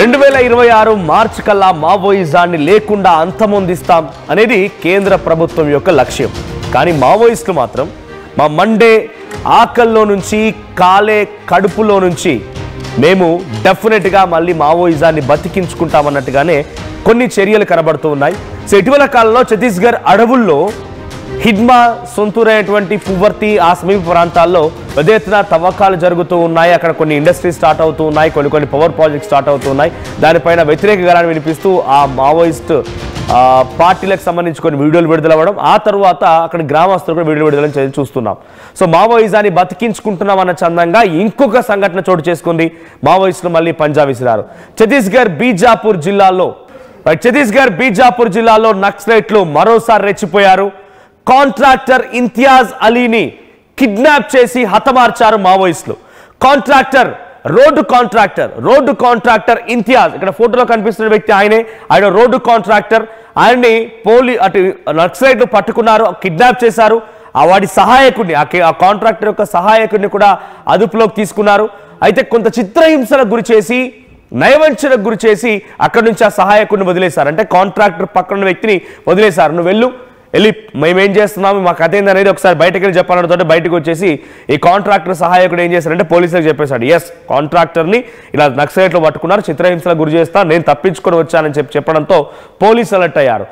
2026 మార్చి కల్లా మావోయిజాన్ని లేకుండా అంతమొందిస్తాం అనేది కేంద్ర ప్రభుత్వం యొక్క లక్ష్యం. కానీ మావోయిస్టులు మాత్రం మా మండే ఆకల్లో నుంచి కాలే కడుపులో నుంచి మేము డెఫినెట్గా మళ్ళీ మావోయిజాన్ని బతికించుకుంటామన్నట్టుగానే కొన్ని చర్యలు కనబడుతూ ఉన్నాయి. సో ఇటీవల కాలంలో ఛత్తీస్గఢ్ అడవుల్లో హిడ్మా సొంతూరైనటువంటి పువర్తి ఆ సమీప ప్రాంతాల్లో పెద్ద ఎత్తున తవ్వకాలు జరుగుతూ ఉన్నాయి. అక్కడ కొన్ని ఇండస్ట్రీస్ స్టార్ట్ అవుతూ ఉన్నాయి, కొన్ని పవర్ ప్రాజెక్ట్స్ స్టార్ట్ అవుతూ ఉన్నాయి. దానిపైన వ్యతిరేక గళాన్ని వినిపిస్తూ ఆ మావోయిస్ట్ పార్టీలకు సంబంధించి కొన్ని వీడియోలు విడుదలవ్వడం, ఆ తర్వాత అక్కడ గ్రామస్తులు కూడా వీడియోలు విడుదల చూస్తున్నాం. సో మావోయిజాన్ని బతికించుకుంటున్నాం అన్న చందంగా ఇంకొక సంఘటన చోటు చేసుకుంది. మావోయిస్టులు మళ్ళీ పంజా విసిరారు. ఛత్తీస్గఢ్ బీజాపూర్ జిల్లాలో నక్సలైట్లు మరోసారి రెచ్చిపోయారు. కాంట్రాక్టర్ ఇంతియాజ్ అలీని కిడ్నాప్ చేసి హతమార్చారు మావోయిస్టులు. రోడ్డు కాంట్రాక్టర్ ఇంతియాజ్, ఇక్కడ ఫోటోలో కనిపిస్తున్న వ్యక్తి ఆయన రోడ్డు కాంట్రాక్టర్. ఆయన్ని అటు నక్సలైట్లు పట్టుకున్నారు, కిడ్నాప్ చేశారు. వాడి సహాయకుడిని, ఆ కాంట్రాక్టర్ యొక్క సహాయకుడిని కూడా అదుపులోకి తీసుకున్నారు. అయితే కొంత చిత్రహింసలకు గురి చేసి, నయవంచనకు గురి చేసి అక్కడి నుంచి ఆ సహాయకుడిని వదిలేశారు. అంటే కాంట్రాక్టర్ పక్కన వ్యక్తిని వదిలేశారు. నువ్వు వెళ్ళి మేమేం చేస్తున్నాము, మా కథ ఏందనేది ఒకసారి బయటకు వెళ్ళి చెప్పాలనుకుంటే బయటకు వచ్చేసి ఈ కాంట్రాక్టర్ సహాయకుడు ఏం చేశారంటే పోలీసులకు చెప్పేశాడు, ఎస్ కాంట్రాక్టర్ని ఇలా నక్సలైట్లు పట్టుకున్నారు, చిత్రహింసలకు గురి చేస్తా, నేను తప్పించుకొని వచ్చానని చెప్పడంతో పోలీసులు అలర్ట్ అయ్యారు.